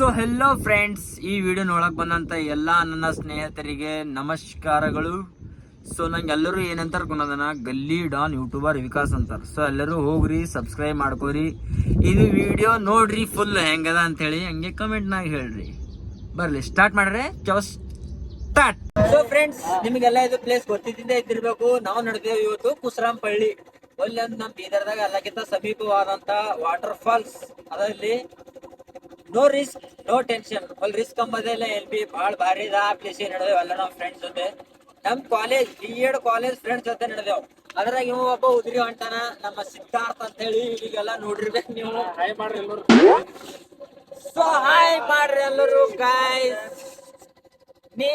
So hello friends, ಈ video ನೋಡಕ್ ಬಂದಂತ ಎಲ್ಲ ನನ್ನ ಸ್ನೇಹಿತರಿಗೆ ನಮಸ್ಕಾರಗಳು. ಸೊ ನಂಗೆ ಎಲ್ಲರೂ ಏನಂತಾರ ಕೊನೋದನ ಗಲ್ಲಿ ಡಾನ್ ಯೂಟ್ಯೂಬರ್ ವಿಕಾಸ್ ಅಂತಾರ. ಸೊ ಎಲ್ಲರೂ ಹೋಗ್ರಿ, ಸಬ್ಸ್ಕ್ರೈಬ್ ಮಾಡ್ಕೋರಿ, ಇದು ವಿಡಿಯೋ ನೋಡ್ರಿ ಫುಲ್ ಹೆಂಗದ ಅಂತೇಳಿ ಹಂಗೆ ಕಮೆಂಟ್ನಾಗ ಹೇಳ್ರಿ. ಬರ್ಲಿ ಸ್ಟಾರ್ಟ್ ಮಾಡ್ರೆ ಸ್ಟಾರ್ಟ್. ಸೊ ಫ್ರೆಂಡ್ಸ್, ನಿಮಗೆಲ್ಲ ಇದು ಪ್ಲೇಸ್ ಗೊತ್ತಿದ್ದಿಂದ ಇದ್ದಿರ್ಬೇಕು. ನಾವು ನಡೆದೇವು ಇವತ್ತು ಕುಸ್ರಾಂಪಳ್ಳಿ. ಒಲ್ಲೊಂದು ನಮ್ಮ ಬೀದರ್ದಾಗ ಎಲ್ಲಕ್ಕಿಂತ ಸಮೀಪವಾದಂತ ವಾಟರ್ ಫಾಲ್ಸ್ ಅದಲ್ಲಿ. ನೋ ರಿಸ್ಕ್ ನೋ ಟೆನ್ಷನ್, ಅಲ್ಲಿ ರಿಸ್ಕ್ ಅಂಬದೆಲ್ಲ ಎಲ್ ಬಿ ಭಾಳ ಭಾರಿ ಆ ಪ್ಲೇಸ್ ನಡೆದೇವು ಎಲ್ಲ ನಮ್ಮ ಫ್ರೆಂಡ್ಸ್ ಜೊತೆ. ನಮ್ ಕಾಲೇಜ್ B.Ed ಕಾಲೇಜ್ ಫ್ರೆಂಡ್ಸ್ ಜೊತೆ ನಡೆದೇವು. ಅದ್ರಾಗ ಇವ ಒಬ್ಬ ಉದ್ರಿ ಹೊಂಟಾನ, ನಮ್ಮ ಸಿದ್ಧಾರ್ಥ ಅಂತ ಹೇಳಿ. ಈಗೆಲ್ಲ ನೋಡಿರ್ಬೇಕು ನೀವು. ಹಾಯ್ ಮಾಡ್ರಿ ಎಲ್ಲರೂ. ಸೊ ಹಾಯ್ ಮಾಡ್ರಿ ಎಲ್ಲರೂ ಗಾಯ್ಸ್. ನೀ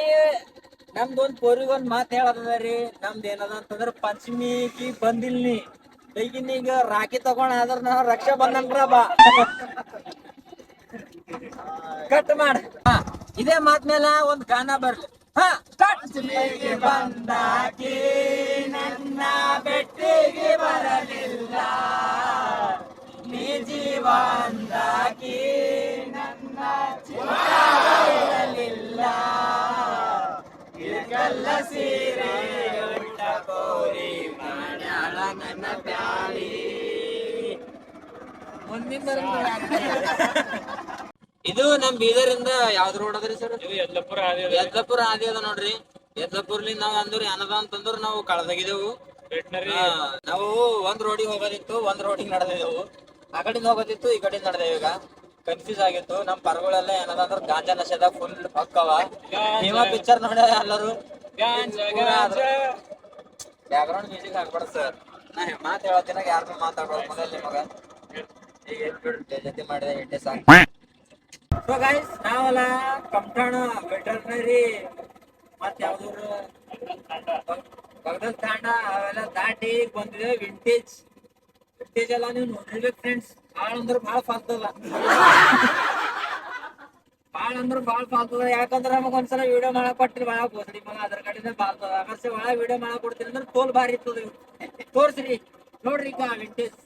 ನಮ್ದೊಂದ್ ಪೋರಿಗೊಂದ್ ಮಾತು ಹೇಳದ್ರಿ. ನಮ್ದು ಏನದ ಅಂತಂದ್ರ ಪಂಚಮಿಗೆ ಬಂದಿಲ್ನಿ ಈಗ ರಾಖಿ ತಗೊಂಡ್ ಆದ್ರ ನಾವು ರಕ್ಷಾ ಬಂಧನ್ರ ಬಾ ಕಟ್ ಮಾಡ. ಇದೇ ಮಾತ್ ಮೇಲೆ ಒಂದ್ ಗಾನ ಬರ್ಲಿ. ಪಂಚಮಿಗೆ ಬಂದಾಕಿ ನನ್ನ ಬೆಟ್ಟಿಗೆ ಬರಲಿಲ್ಲ, ನೀ ಜೀವಂದಾಕಿ ನನ್ನ ಚಿರಲಿಲ್ಲ, ಇಳಕಲ್ಲ ಸೀರೆ ಉಟ್ಟ ಕೋರಿ ಮಾಡ್ಯಾಳ ನನ್ನ ಪ್ಯಾಳಿ. ಮುಂದಿನ ಇದು ನಮ್ ಬೀದರಿಂದ ಯಾವ್ದು ರೋಡ್ ಅದ್ರಿ ಸರ್? ಯದ್ಲಪುರ ಆದಿ ಅದ ನೋಡ್ರಿ. ಯದ್ಲಪುರ್ಲಿಂದ ನಾವ್ ಅಂದ್ರಿ ಏನದ ಅಂತಂದ್ರ ನಾವು ಕಳೆದಾಗಿದ್ದೆವು. ನಾವು ಒಂದ್ ರೋಡಿಗೆ ಹೋಗೋದಿತ್ತು, ಒಂದ್ ರೋಡಿಗೆ ನಡೆದಿದ್ದೆವು. ಆ ಕಡೆಯಿಂದ ಹೋಗೋದಿತ್ತು, ಈ ಕಡೆಯಿಂದ ನಡೆದೇವು. ಈಗ ಕನ್ಫ್ಯೂಸ್ ಆಗಿತ್ತು. ನಮ್ ಪರಗಳೆಲ್ಲ ಏನದ ಅಂದ್ರ ಗಾಂಜಾ ನಶೆದ ಫುಲ್ ಪಕ್ಕವ. ನೀವ ಪಿಕ್ಚರ್ ನೋಡ ಎಲ್ಲರೂ. ಬ್ಯಾಕ್ಗ್ರೌಂಡ್ ಮ್ಯೂಸಿಕ್ ಹಾಕ್ಬಾರ್ದು ಸರ್. ನಾ ಮಾತು ಹೇಳತ್ತಿನಾಗ ಯಾರು ಮಾತಾಡ್ಬಾರ್ದು. ಮೊದಲ್ ನಿಮಗ ಈಗ ಜೊತೆ ಮಾಡಿದೆ ಎಣ್ಣೆ ಸಾಕು. ಸೊ ಗೈಸ್, ನಾವೆಲ್ಲ ಕಮ್ಟಾಣ ವೆಟರ್ನರಿ ಮತ್ ಯಾವ್ದೂರು ಬಗದಲ್ ತಾಂಡ ಅವೆಲ್ಲ ದಾಟಿ ಬಂದಿದೆ. ವಿಂಟೇಜ್ ಎಲ್ಲ ನೀವು ನೋಡಿರ್ಬೇಕು ಫ್ರೆಂಡ್ಸ್. ಭಾಳ ಅಂದ್ರೆ ಭಾಳ ಫಾಲ್ತದ, ಭಾಳ ಫಾಲ್ತದ. ಯಾಕಂದ್ರೆ ನಮಗ್ ಒಂದ್ಸಲ ವಿಡಿಯೋ ಮಾಡಕ್ ಕೊಟ್ಟಿರಿ ಭಾಳ ಬೋಸಡಿ ಮಗ, ಅದ್ರ ಕಡೆಯಿಂದ ಫಾಲ್ತದ. ಆಕರ್ಷೆ ಒಳಗೆ ವಿಡಿಯೋ ಮಾಡಕ್ ಕೊಡ್ತೀರಿ ಅಂದ್ರೆ ತೋಲ್ ಭಾರಿ ಇರ್ತದ. ತೋರ್ಸ್ರಿ ನೋಡ್ರಿ ಈಗ ವಿಂಟೇಜ್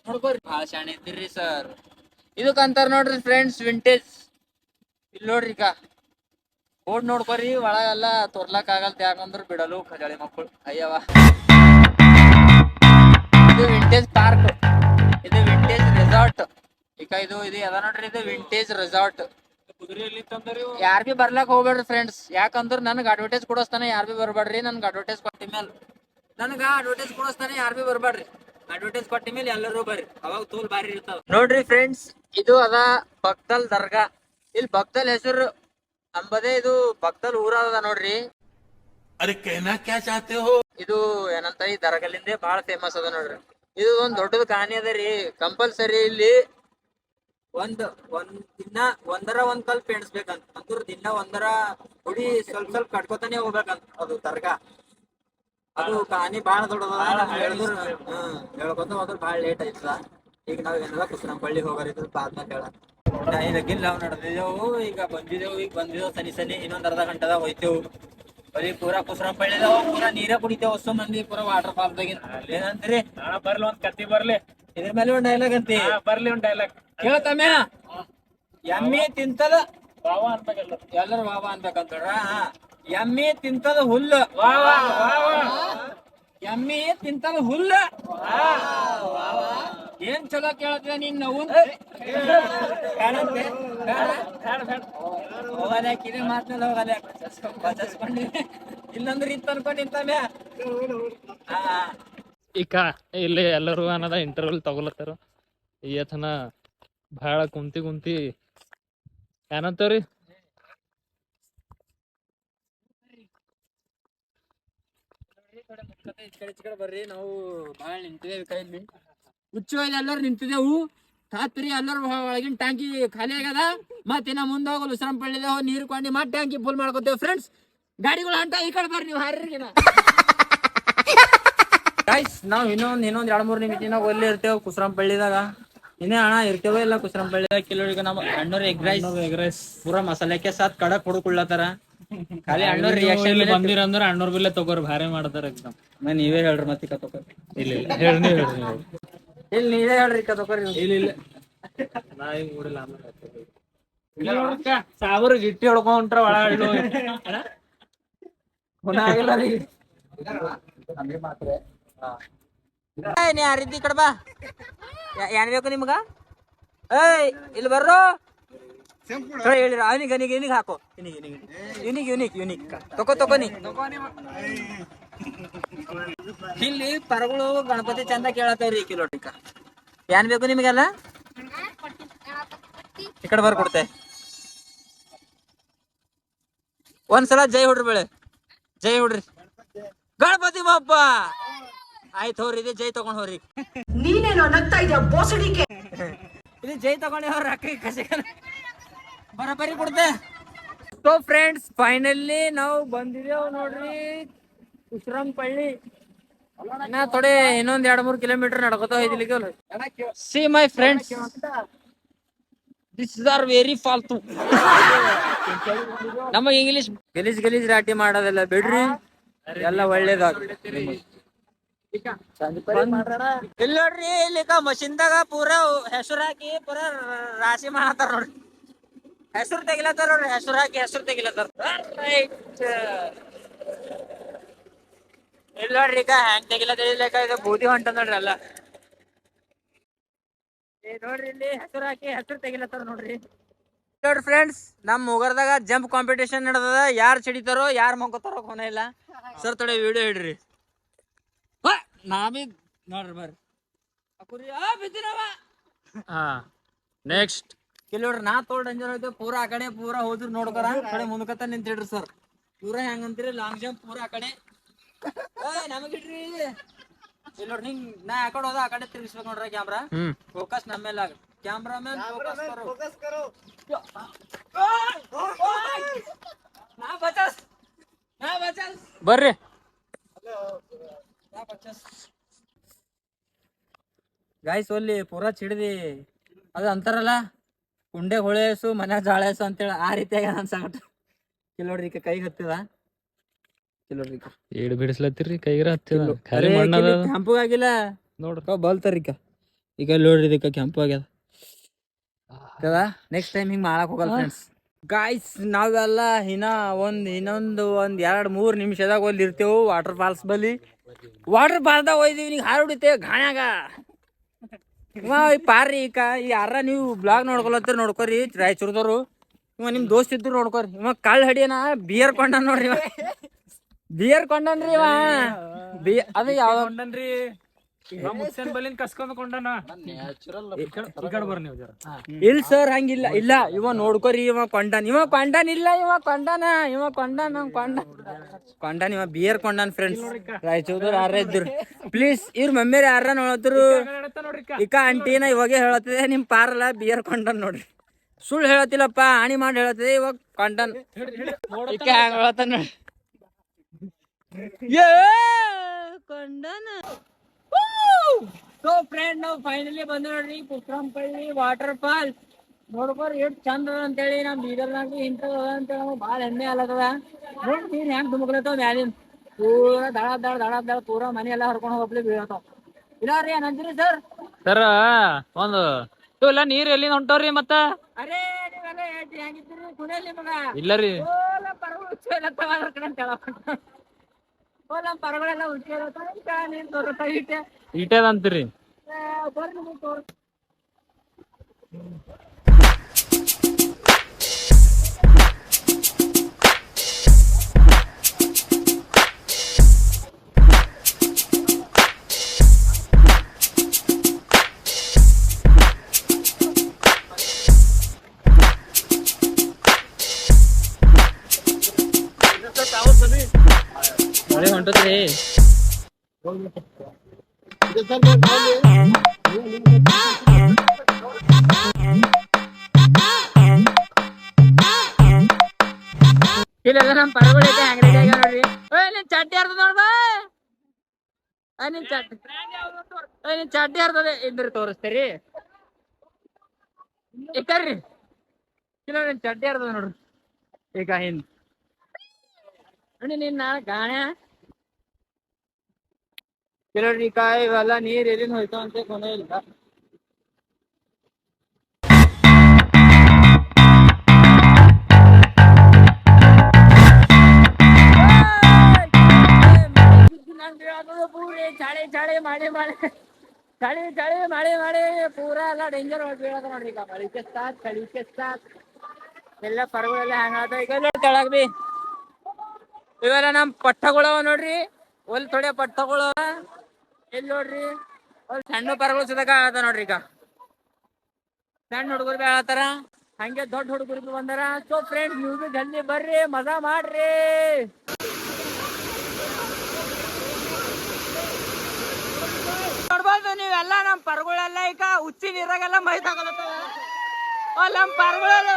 ನೋಡ್ಕೋರಿ. ಭಾಳ ಶಾಣೆ ಇದ್ದೀರಿ ಸರ್. ಇದಕ್ಕಂತಾರ ನೋಡ್ರಿ ಫ್ರೆಂಡ್ಸ್ ವಿಂಟೇಜ್. ಇಲ್ಲಿ ನೋಡ್ರಿ ಈಗ ಬೋರ್ಡ್ ನೋಡ್ಕೋರಿ. ಒಳಗೆಲ್ಲ ತೋರ್ಲಕ್ ಆಗಲ್ತ, ಯಾಕಂದ್ರ ಬಿಡಲು ಖಜಾಳಿ ಮಕ್ಕಳು ಅಯ್ಯವ. ಇದು ವಿಂಟೇಜ್ ಪಾರ್ಕ್, ಇದು ವಿಂಟೇಜ್ ರೆಸಾರ್ಟ್. ಈಗ ಇದು ಅದ ನೋಡ್ರಿ, ಇದು ವಿಂಟೇಜ್ ರೆಸಾರ್ಟ್. ಯಾರ್ ಬಿ ಬರ್ಲಕ್ ಹೋಗ್ಬೇಡ್ರಿ ಫ್ರೆಂಡ್ಸ್, ಯಾಕಂದ್ರ ನನ್ಗೆ ಅಡ್ವರ್ಟೈಸ್ ಕೊಡೋಸ್ತಾನೆ ಯಾರ್ ಬಿ ಬರ್ಬೇಡ್ರಿ. ನನ್ಗೆ ಅಡ್ವರ್ಟೈಸ್ ಕೊಟ್ಟಿ ಮೇಲೆ ಅಡ್ವರ್ಟೈಸ್ ಕೊಡೋಸ್ತಾನೆ ಯಾರ್ ಬಿ ಬರ್ಬೇಡ್ರಿ. ಅಡ್ವರ್ಟೈಸ್ ಕೊಟ್ಟಿ ಮೇಲೆ ಎಲ್ಲರೂ ಬರ್ರಿ, ಅವಾಗ ತೋಲ್ ಬಾರಿ ಇರ್ತಾವ ನೋಡ್ರಿ ಫ್ರೆಂಡ್ಸ್. ಇದು ಅದ ಭಕ್ತಲ್ ದರ್ಗಾ. ಇಲ್ಲಿ ಭಕ್ತಲ್ ಹೆಸರು ಅಂಬದೇ ಇದು ಭಕ್ತಲ್ ಊರ ಅದ ನೋಡ್ರಿ. ಇದು ಏನಂತ ಈ ದರ್ಗಲಿಂದೆ ಬಹಳ ಫೇಮಸ್ ಅದ ನೋಡ್ರಿ. ಇದು ಒಂದ್ ದೊಡ್ಡದ ಕಾಣಿ ಅದ ರೀ. ಕಂಪಲ್ಸರಿ ಇಲ್ಲಿ ಒಂದ್ ದಿನ ಒಂದ್ ಕಲ್ಪ್ ಎಣಿಸ್ಬೇಕಂತ. ಅಂದ್ರ ದಿನ ಒಂದರ ಹುಡಿ ಸ್ವಲ್ಪ ಕಟ್ಕೋತಾನೆ ಹೋಗ್ಬೇಕಂತ. ಅದು ದರ್ಗಾ ಅದು ಕಾಣಿ ಬಾಳ ದೊಡ್ಡದ. ಹೇಳ್ಕೊತ ಹೋದ್ರ ಬಾಳ ಲೇಟ್ ಆಯ್ತದ. ಈಗ ನಾವ್ ಏನಾರ ಕುಸ್ರಂಪಳ್ಳಿ ಹೋಗೋರಿದ್ರು ಆದ್ಮೇಲೆ ಹೇಳ ಇದಕ್ಕಿಲ್ಲ ನಾವು ನಡೆದಿದ್ದೆವು. ಈಗ ಬಂದಿದ್ದೆವು ಸನಿ ಇನ್ನೊಂದ್ ಅರ್ಧ ಗಂಟೆದಾಗ ಹೋಯ್ತೇವು. ಬರೀ ಪೂರಾ ಕುಸ್ರಂಪಳ್ಳಿದಾವ ಪೂರಾ ನೀರ ಕುಡಿತೇವೆ. ಹೊಸ ಮಂದಿ ಪೂರಾ ವಾಟರ್ ಫಾಲ್ಸ್ ದಾಗ. ಏನಂತೀರಿ? ಬರ್ಲಿ ಒಂದ್ ಕತ್ತಿ ಬರ್ಲಿ. ಇದ್ರ ಮೇಲೆ ಒಂದ್ ಡೈಲಾಗ್ ಅಂತಿ. ಬರ್ಲಿ ಒಂದ್ ಡೈಲಾಗ್ ಕೇಳ್ತಮ್ಯ. ಎಮ್ಮಿ ತಿಂತದ ಬಾವಾ ಅನ್ಬೇಕಲ್ಲ, ಎಲ್ಲರೂ ಬಾವಾ ಅನ್ಬೇಕಂತ. ಎಮ್ಮಿ ತಿಂತದ ಹುಲ್ಲು, ಎಮ್ಮಿ ತಿಂತದ ಹುಲ್ಲು. ಏನ್ ಚಲೋ ಕೇಳತ್ತ ನೀನ್. ನಾವು ಹೋಗಲ್ಯಾಕ ಇದೇ ಮಾತ್ನಲ್ಲಿ ಹೋಗಲ್ಯಾಕ ಬಚ್ಚಿಸ್ಕೊಂಡಿವಿ. ಇಲ್ಲಂದ್ರೆ ಇತ್ತು ಅನ್ಕೊಂಡ್ ನಿಂತಮ್ಯ. ಈಗ ಇಲ್ಲಿ ಎಲ್ಲರೂ ಅನ್ನದ ಇಂಟರ್ವ್ಯೂಲ್ ತಗೊಲತ್ತಾರ. ಈತನ ಬಹಳ ಕುಂತಿ ಏನಂತವ್ರಿ ಬರ್ರಿ. ನಾವು ಬಾಳ ನಿಂತಿದ್ದೇವೆ, ಕೈಲಿ ಹುಚ್ಚುವಲ್ಲಿ ಎಲ್ಲರೂ ನಿಂತಿದ್ದೆವು. ತಾತ್ರಿ ಎಲ್ಲರೂ ಒಳಗಿನ ಟ್ಯಾಂಕಿ ಖಾಲಿ ಆಗ್ಯದ. ಮತ್ತಿನ್ನ ಮುಂದೆ ಹೋಗಲು ಉಸ್ರಂಪಳ್ಳಿದೇವು. ನೀರು ಕೊಂಡು ಮತ್ತೆ ಟ್ಯಾಂಕಿ ಫುಲ್ ಮಾಡ್ಕೊತೇವೆ ಫ್ರೆಂಡ್ಸ್. ಗಾಡಿಗಳು ಹೊಂಟ ಈ ಕಡೆ ಬರ್ರಿ ನೀವು ಹಾರಿಗಿನ. ಗೈಸ್, ನಾವ್ ಇನ್ನೊಂದ್ 2-3 ನಿಮಿಷ ಒಲ್ಲಿ ಇರ್ತೇವೆ ಕುಸ್ರಂಪಳ್ಳಿದಾಗ. ಇನ್ನೇ ಅಣ್ಣ ಇರ್ತೇವೆ ಇಲ್ಲ ಕುಸ್ರಂಪಳ್ಳಿದಾಗ. ಕೆಲವರಿಗೆ ನಮ್ಮ ಅಣ್ಣವ್ರು ಎಗ್ ರೈಸ್ ಪೂರಾ ಮಸಾಲೆಕ್ಕೆ ಸಾತ್ ಕಡಕ್ ಹುಡುಕೊಳ್ಳತಾರ. ಖಾಲಿ ಅಣ್ಣವ್ರ ರಿಯಾಕ್ಷನ್ ಬಂದಿರ ಅಂದ್ರ ಅಣ್ಣವ್ರ ಬಿಲ್ಲೆ ತಗೋರ್ ಭಾರಿ ಮಾಡ್ತಾರ. ಎಕ್ದಮ್ ನೀವೇ ಹೇಳ್ರಿ ಮತ್ತೆ ತಗೋರಿ. ಇಲ್ಲ ಹೇಳಿ ಇಲ್ಲಿ ನೀವೇ ಹೇಳ್ರಿ ತಗೋರಿ. ಇಲ್ಲ ನಾ ಈಗ ಮೂಡಿಲ್ಲ ಆಮೇಲೆ ಸಾವಿರ ಗಿಟ್ಟಿ ಹೊಡ್ಕೊಂಡ್ರ ಒಳ ನೀ ಯಾರಿದ್ದಿ ಕಡೆ ಬಾ ಏನ್ ಬೇಕು ನಿಮ್ಗ ಏಯ್ ಇಲ್ಲಿ ಬರ್ರೋ ಹೇಳಿರ ಅವನಿಗೆ ಹಾಕೋ ಯುನಿಕ್ ತಗೋನಿ ಇಲ್ಲಿ ಪರಗಳು ಗಣಪತಿ ಚಂದ ಕೇಳತ್ತವ್ರಿ ಕಿಲೋಟಿಕ ಏನ್ ಬೇಕು ನಿಮಗೆಲ್ಲ ಈ ಕಡೆ ಬರ್ಕೊಡ್ತೆ ಒಂದ್ಸಲ ಜೈ ಹುಡ್ರಿ ಬೆಳೆ ಜೈ ಹುಡ್ರಿ ಗಣಪತಿ ಬಾಪ್ಪ ಆಯ್ತು ಹೋರಿ ಇದೆ ಜೈ ತಗೊಂಡ್ ಹೋರಿ ನೀನೇನೋ ನಗ್ತಾ ಇದೆಯಾ ಬೋಸಡಿಕೆ ಇದು ಜೈ ತಗೊಂಡೆ ಅವ್ರ ಅಕ್ಕ ಕಸಿ ಬರಬರಿ ಕೊಡ್ತೆ ಸೊ ಫ್ರೆಂಡ್ಸ್ ಫೈನಲಿ ನಾವು ಬಂದಿದ್ದೇವ್ ನೋಡ್ರಿ ಉಸ್ರಂಪಳ್ಳಿ ನಾ ಥೋಡೆ ಇನ್ನೊಂದ್ 2-3 ಕಿಲೋಮೀಟರ್ ನಡ್ಕೋತಾ ಇದ್ಲಿಕ್ಕೆ see my friends this are very ಫಾಲ್ತು ನಮಗ್ ಇಂಗ್ಲಿಷ್ ಗಲೀಜ್ ರಾಟಿ ಮಾಡೋದೆಲ್ಲ ಬಿಡ್ರಿ ಎಲ್ಲ ಒಳ್ಳೇದಾಗ ಇಲ್ಲಿ ನೋಡ್ರಿ ಇಲ್ಲಿಕ ಮಷಿನ್ದಾಗ ಪೂರಾ ಹೆಸರು ಹಾಕಿ ಪೂರಾ ರಾಶಿ ಮಾಡತ್ತಾರ ನೋಡ್ರಿ ಹೆಸರು ತೆಗಿಲತ್ತಾರ ನೋಡ್ರಿ ಹೆಸರು ತೆಗಿಲತ್ತಾರ ಇಲ್ಲ ನೋಡ್ರಿ ಈಗ ಹೆಂಗ್ ತೆಗಿಲತ್ತ ಇದು ಬೂದಿ ಹೊಂಟ ನೋಡ್ರಿ ಎಲ್ಲ ನೋಡ್ರಿ ಇಲ್ಲಿ ಹೆಸರು ತೆಗಿಲತ್ತಾರ ನೋಡ್ರಿ ನೋಡ್ರಿ ಫ್ರೆಂಡ್ಸ್ ನಮ್ ಮುಗರ್ದಾಗ ಜಂಪ್ ಕಾಂಪಿಟೇಷನ್ ನಡೆದದ ಯಾರು ಚಿಡಿತಾರೋ ಯಾರು ಮಂಕೋತಾರೋ ಕೊನೆ ಇಲ್ಲ ಸರ್ ತೊಡೆ ವಿಡಿಯೋ ಹಿಡ್ರಿ ನಾವೀಗ ನೋಡ್ರಿ ಬರ್ರಿ ನೆಕ್ಸ್ಟ್ ನೋಡ್ರಿ ನಾ ತೋಲ್ ಡೇಂಜರ್ ಐತೆ ಪೂರಾ ಆ ಕಡೆ ಪೂರಾ ಹೋದ್ರು ನೋಡ್ಕೊರ ಕಡೆ ಮುಂದಕತ್ತ ನಿಂತಿಡ್ರಿ ಸರ್ ಪೂರಾ ಹೆಂಗಂತೀರಿ ಲಾಂಗ್ ಜಂಪ್ ಪೂರಾ ಆ ಕಡೆ ನಮಗಿಡ್ರಿ ಇಲ್ಲಿ ನೋಡ್ರಿ ಹಿಂಗ್ ನಾ ಆ ಕಡೆ ಹೋದ ಆ ಕಡೆ ತಿರ್ಗಿಸ್ಬೇಕು ನೋಡ್ರಿ ಕ್ಯಾಮ್ರಾ ಫೋಕಸ್ ನಮ್ಮ ಮೇಲೆ ಕ್ಯಾಮ್ರಾ ಮ್ಯಾನ್ ಫೋಕಸ್ ಕರೋ ನಾ ಬಚಾಸ್ ಬರ್ರಿ ಗಾಯ್ಸ್ ಒಲ್ಲಿ ಪೂರಾ ಚಿಡ್ದಿ ಅದು ಅಂತಾರಲ್ಲ ಕುಂಡೆ ಹೊಳೆಸು ಮನ್ಯಾಗ ಜಾಳೆಸು ಅಂತೇಳಿ ಆ ರೀತಿಯಾಗಿ ಅನ್ಸಾಕಟ್ಟ ಕಿಲೋಡ್ರಿ ಕೈಗೆ ಹತ್ತಿದ ಕಿಲೋಡ್ರಿ ಏಡ್ ಬಿಡಿಸ್ಲತ್ತಿರ್ರಿ ಕೈಗ್ರ ಹತ್ತಿದ ಖಾಲಿ ಮಣ್ಣದ ಕೆಂಪು ಆಗಿಲ್ಲ ನೋಡ್ರ ಬಲ್ತಾರಿಕ ಈಗ ನೋಡ್ರಿ ಇದಕ್ಕ ಕೆಂಪು ಆಗ್ಯದ ನೆಕ್ಸ್ಟ್ ಟೈಮ್ ಹಿಂಗ್ ಮಾಡಕ್ ಹೋಗಲ್ಲ ಫ್ರೆಂಡ್ಸ್ ಗಾಯ್ಸ್ ನಾವೆಲ್ಲ ಇನ್ನೊಂದು 2-3 ನಿಮಿಷದಾಗ ಅಲ್ಲಿ ಇರ್ತೇವು ವಾಟರ್ ಫಾಲ್ಸ್ ಬಲ್ಲಿ ವಾಟರ್ ಫಾಲ್ಸ್ದಾಗ ಹೋಯ್ದೀವಿ ನೀಗ ಹಾರು ಹೊಡಿತೇವೆ ಗಾಣ್ಯಾಗ ಪಾರ್ರಿ ಈ ಯಾರ ನೀವು ಬ್ಲಾಗ್ ನೋಡ್ಕೊಳತ್ತೀರಿ ನೋಡ್ಕೊರಿ ರಾಯಚೂರ್ದವ್ರು ಇವ ನಿಮ್ ದೋಸ್ತ್ ಇದ್ರು ನೋಡ್ಕೊರಿ ಇವ ಕಳ್ಳ ಹಡಿಯನ ಬಿಯರ್ ಕೊಂಡ ನೋಡ್ರಿ ಇವ ಬಿಯರ್ ಕೊಂಡನ್ರಿ ಇವ ಅದು ಯಾವ ಕೊಂಡನ್ರಿ ಮುಸ್ಸನ್ ಬಲಿನ್ ಕಸ್ಕೊಂಡ್ ಕೊಂಡನ ಇಲ್ ಸರ್ ಹಂಗಿಲ್ಲ ಇಲ್ಲ ಇವ ನೋಡ್ಕೊರಿ ಇವ ಕೊಂಡನ್ ಇಲ್ಲ ಇವ ಕೊಂಡನ್ ಇವ ಬಿಯರ್ ಕೊಂಡನ್ ಫ್ರೆಂಡ್ಸ್ ರಾಯಚೂರ್ದವ್ರು ಯಾರ ಇದ್ರು ಪ್ಲೀಸ್ ಇವ್ರ ಮಮ್ಮಿಯರ್ ಯಾರ ನೋಡತ್ರು ಇಕ ಆಂಟಿನ ಇವಾಗ ಹೇಳತ್ತಿದೆ ನಿಮ್ ಪಾರಲ್ಲ ಬಿಯರ್ ಕೊಂಡನ್ ನೋಡ್ರಿ ಸುಳ್ಳು ಹೇಳತ್ತಿಲ್ಲಪ್ಪ ಆಣಿ ಮಾಡಿ ಹೇಳತ್ತಿದೆ ಇವಾಗ ಕೊಂಡನ್ ಇಕ ಹ್ಯಾಂಗ ಹೇಳತ್ತ ನೋಡಿ ಕೊಂಡನ ಸೊ ಫ್ರೆಂಡ್ ನಾವು ಫೈನಲಿ ಬಂದ್ ನೋಡ್ರಿ ಕುಕ್ರಂಪಳ್ಳಿ ವಾಟರ್ ಫಾಲ್ ನೋಡ್ಕೋರಿ ಎಷ್ಟು ಚಂದ ಅದ ಅಂತೇಳಿ ನಮ್ ಬೀದರ್ನಾಗ ಇಂಥದ ಅಂತೇಳಿ ನಮ್ಗೆ ಭಾಳ ಹೆಮ್ಮೆ ಅಲ್ಲದ ನೋಡಿ ನೀರ್ ಹೆಂಗ್ ತುಂಬಕ್ಲತ್ತಾವ ಮ್ಯಾಲಿನ ಪೂರಾ ದಳ ಪೂರಾ ಮನೆ ಎಲ್ಲ ಹರ್ಕೊಂಡು ಹೋಗ್ಲಿ ಬೀಳತಾವ ಇಲ್ಲ ರೀ ಏನಂತೀರಿ ಸರ್ ಸರ್ ಒಂದು ಇಲ್ಲ ನೀರ್ ಎಲ್ಲಿ ಹೊಂಟವ್ರಿ ಮತ್ತ ಅರೇ ನೀವೆಲ್ಲ ಹೆಂಗಿದ್ದೀರಿ ಕುಣಿಯಲ್ಲಿ ಮಗ ಇಲ್ಲ ರೀ ಪರಗಳೆಲ್ಲ ಹುಚ್ಚಿರತ್ತ ನೀನ್ ತೋರತ್ತ ಇಟ್ಟೆ ಈಟೇದ ಅಂತೀರಿ ಬರ್ರಿ ತೋರ್ ಮಳೆ ಹೊಂಟದ್ರಿ ಇಲ್ಲೆಲ್ಲ ನಮ್ ಪರಗಳು ಐತೆ ಅಂಗಡಿ ನೋಡ್ರಿ ನಿನ್ ಚಡ್ಡಿ ಅರ್ಧ ನೋಡ್ಬಾ ನಿನ್ ಚಡ್ಡಿ ಅರ್ಧದೆ ಇದ್ರ ತೋರಿಸ್ತೀರಿ ಇಕ್ಕರ್ರಿ ಇಲ್ಲ ನಿನ್ ಚಡ್ಡಿ ಅರ್ಧ ನೋಡ್ರಿ ಈಗ ಹಿಂದ್ ನೋಡಿ ನಿನ್ನ ಗಾಣೆ ಕೆಲವ್ರಿ ಇವೆಲ್ಲ ನೀರ್ ಎಲ್ಲಿಂದ ಹೋಯ್ತಾವ ಅಂತ ಕೊನೆ ಇಲ್ಲ ಮಳೆ ಚಳಿ ಚಳಿ ಮಳೆ ಪೂರಾ ಎಲ್ಲ ಡೇಂಜರ್ ಬೀಳದ ನೋಡ್ರಿ ಈಗ ಮಳಿಕೆ ಸ್ಟಾರ್ಟ್ ಚಳಿಕೆ ಸ್ಟಾರ್ಟ್ ಎಲ್ಲ ಪರ್ಗಳೆಲ್ಲ ಹ್ಯಾಂಗ ಈಗ ನೋಡಿ ಕೆಳಗ್ ಬಿ ಇವೆಲ್ಲ ನಮ್ ಪಟ್ಟಗಳು ನೋಡ್ರಿ ಒಲ್ ಥೋಡೆ ಪಟ್ಟಗಳು ಎಲ್ಲಿ ನೋಡ್ರಿ ಅಲ್ಲಿ ಸಣ್ಣ ಪರ್ಗಳು ಸಿದಾಗ ಆಗತ್ತ ನೋಡ್ರಿ ಈಗ ಸಣ್ಣ ಹುಡುಗರು ಬಿ ಆಗತ್ತಾರ ಹಂಗೆ ದೊಡ್ಡ ಹುಡುಗರು ಬಿ ಬಂದಾರ ಸೊ ಫ್ರೆಂಡ್ಸ್ ನೀವು ಬಿ ಜಲ್ದಿ ಬರ್ರಿ ಮಜಾ ಮಾಡ್ರಿ ನೋಡ್ಬೋದು ನೀವೆಲ್ಲ ನಮ್ ಪರ್ಗಳೆಲ್ಲ ಈಗ ಉಚ್ಚಿ ನೀರಾಗೆಲ್ಲ ಮೈ ತಗೊಳತ್ತವ ನಮ್ ಪರ್ಗಳೆಲ್ಲ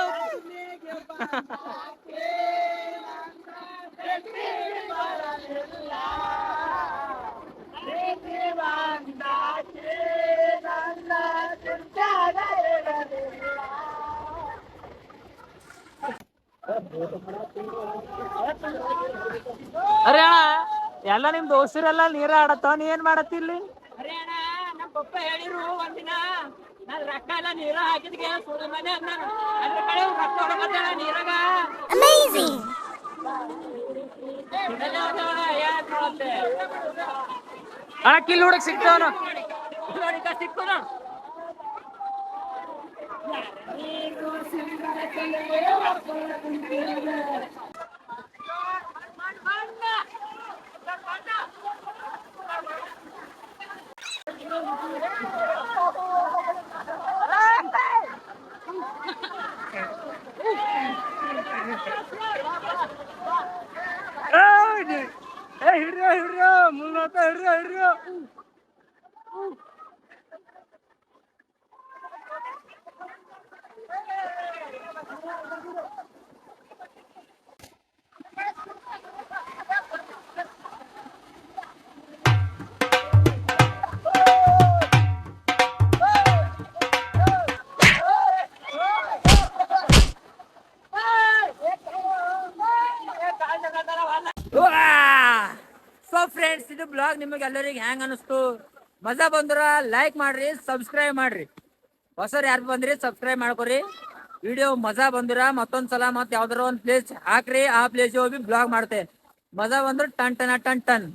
ಅರೆ ಅಣ್ಣ ಎಲ್ಲ ನಿಮ್ ದೋಸ್ತರೆಲ್ಲ ನೀರ ಆಡತ್ತವ ನೀ ಏನ್ ಮಾಡತ್ತಿ ಇಲ್ಲಿ ಅರೆ ಅಣ್ಣ ನಮ್ ಪಪ್ಪ ಹೇಳಿರು ಒಂದಿನ ನಾನ್ ರೊಕ್ಕ ಎಲ್ಲ ನೀರ ಹಾಕಿದ್ಗೆ ಸುಳ್ಳು ಮನೆ ಅದ್ರ ಕಡೆ ರೊಕ್ಕ ಹೊಡಕತ್ತಣ ನೀರಾಗ ಅಣ್ಣ ಕಿಲ್ ಹುಡುಕ್ ಸಿಗ್ತಾವನು ಸಿಕ್ಕೋಣ ಹಿಡ್ರಿ ಮುನ್ನೋತ ಹಿಡ್ರಿ ಸೊ ಫ್ರೆಂಡ್ಸ್ ಇದು ಬ್ಲಾಗ್ ನಿಮಗೆ ಎಲ್ಲರಿಗೆ ಹ್ಯಾಂಗ್ ಅನಿಸ್ತು ಮಜಾ ಬಂದ್ರ ಲೈಕ್ ಮಾಡ್ರಿ ಸಬ್ಸ್ಕ್ರೈಬ್ ಮಾಡ್ರಿ ಹೊಸರು ಯಾರು ಬಂದ್ರಿ ಸಬ್ಸ್ಕ್ರೈಬ್ ಮಾಡ್ಕೊರಿ ವಿಡಿಯೋ ಮಜಾ ಬಂದಿರ ಮತ್ತೊಂದ್ಸಲ ಮತ್ ಯಾವ್ದಾರ ಒಂದ್ ಪ್ಲೇಸ್ ಹಾಕ್ರಿ ಆ ಪ್ಲೇಸ್ ಹೋಗಿ ಬ್ಲಾಗ್ ಮಾಡ್ತೆ ಮಜಾ ಬಂದ್ರೆ ಟನ್ ಟನ್ ಟನ್ ಟನ್